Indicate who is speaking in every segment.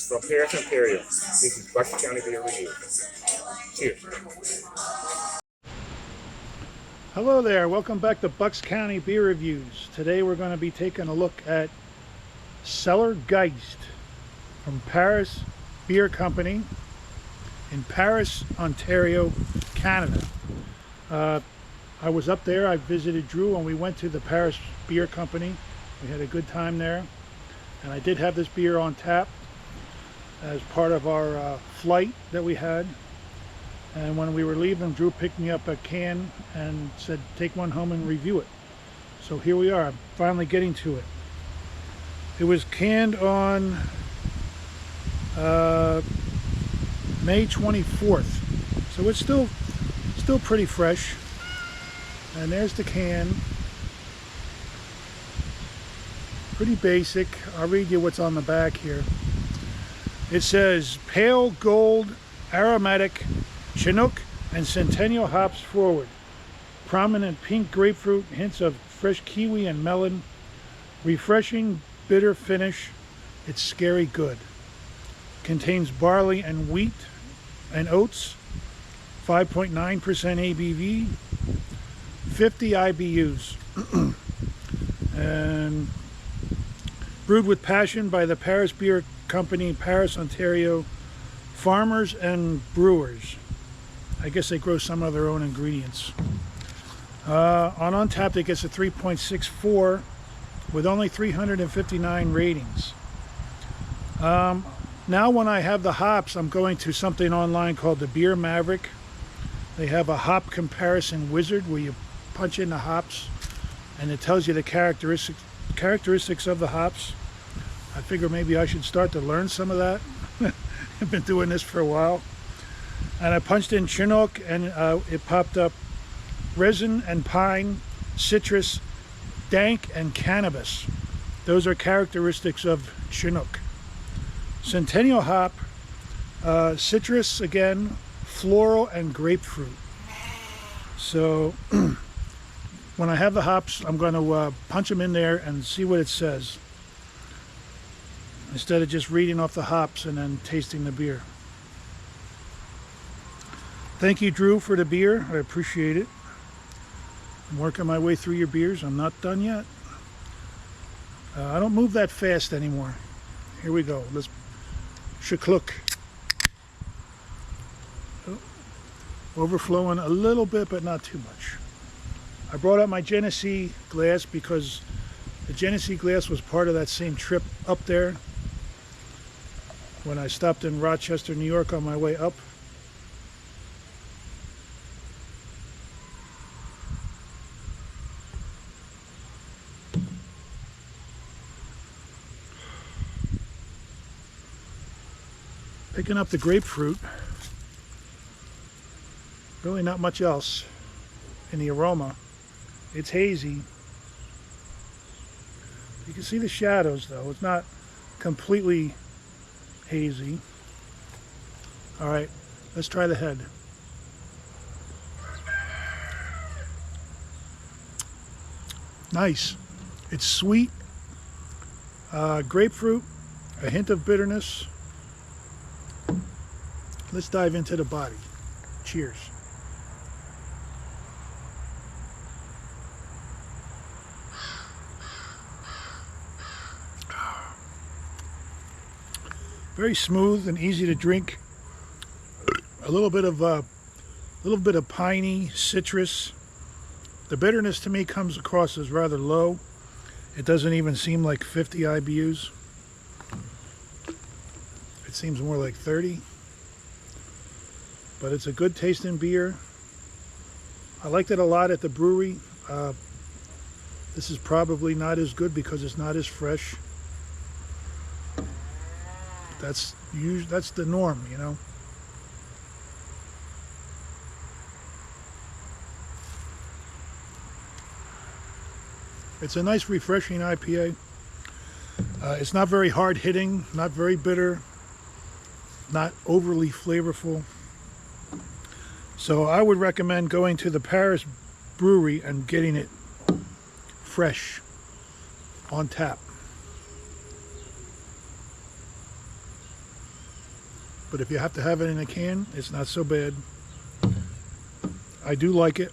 Speaker 1: from Paris, Ontario. This is Bucks County Beer Review. Cheers.
Speaker 2: Hello there, welcome back to Bucks County Beer Reviews. Today we're going to be taking a look at Cellar Geist from Paris Beer Company in Paris, Ontario, Canada. I was up there, I visited Drew, and we went to the Paris Beer Company. We had a good time there, and I did have this beer on tap as part of our flight that we had. And when we were leaving, Drew picked me up a can and said, take one home and review it. So here we are, I'm finally getting to it. It was canned on May 24th. So it's still pretty fresh. And there's the can. Pretty basic. I'll read you what's on the back here. It says, pale gold, aromatic, Chinook and Centennial hops forward. Prominent pink grapefruit, hints of fresh kiwi and melon. Refreshing, bitter finish. It's scary good. Contains barley and wheat and oats. 5.9% ABV. 50 IBUs. And brewed with passion by the Paris Beer Company, Paris, Ontario. Farmers and brewers. I guess they grow some of their own ingredients. On Untapped, it gets a 3.64 with only 359 ratings. Now when I have the hops, I'm going to something online called the Beer Maverick. They have a hop comparison wizard where you punch in the hops and it tells you the characteristics of the hops. I figure maybe I should start to learn some of that. I've been doing this for a while. And I punched in Chinook and it popped up resin and pine, citrus, dank, and cannabis. Those are characteristics of Chinook. Centennial hop, citrus again, floral, and grapefruit. So when I have the hops, I'm going to punch them in there and see what it says, instead of just reading off the hops and then tasting the beer. Thank you, Drew, for the beer. I appreciate it. I'm working my way through your beers. I'm not done yet. I don't move that fast anymore. Here we go. Let's shaklook. Oh, overflowing a little bit, but not too much. I brought up my Genesee glass because the Genesee glass was part of that same trip up there when I stopped in Rochester, New York on my way up. Picking up the grapefruit. Really not much else in the aroma. It's hazy. You can see the shadows though. It's not completely hazy. All right, let's try the head. Nice. It's sweet. Grapefruit, a hint of bitterness. Let's dive into the body. Cheers. Very smooth and easy to drink. A little bit of piney citrus. The bitterness to me comes across as rather low. It doesn't even seem like 50 IBUs. It seems more like 30. But it's a good tasting beer. I liked it a lot at the brewery. This is probably not as good because it's not as fresh. That's the norm, you know. It's a nice, refreshing IPA. It's not very hard hitting, not very bitter, not overly flavorful. So I would recommend going to the Paris brewery and getting it fresh on tap. but if you have to have it in a can, it's not so bad. I do like it.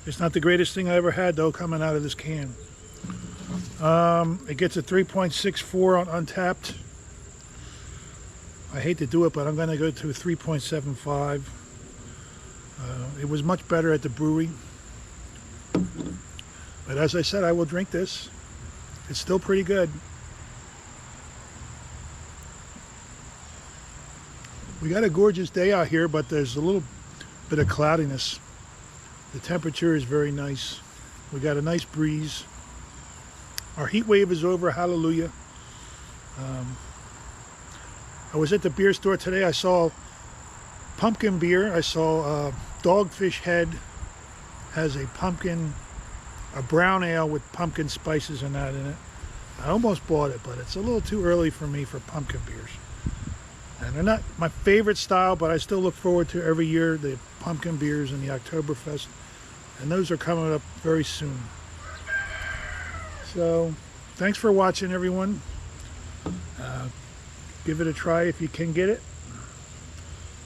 Speaker 2: It's not the greatest thing I ever had, though, coming out of this can. It gets a 3.64 on Untapped. I hate to do it, but I'm going to go to a 3.75. It was much better at the brewery. But as I said, I will drink this. It's still pretty good. We got a gorgeous day out here, but there's a little bit of cloudiness. The temperature is very nice. We got a nice breeze. Our heat wave is over, hallelujah. I was at the beer store today. I saw pumpkin beer. I saw Dogfish Head has a brown ale with pumpkin spices and that in it. I almost bought it, but it's a little too early for me for pumpkin beers. And they're not my favorite style, but I still look forward to every year the pumpkin beers and the Oktoberfest. And those are coming up very soon. So, thanks for watching, everyone. Give it a try if you can get it.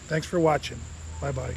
Speaker 2: Thanks for watching. Bye-bye.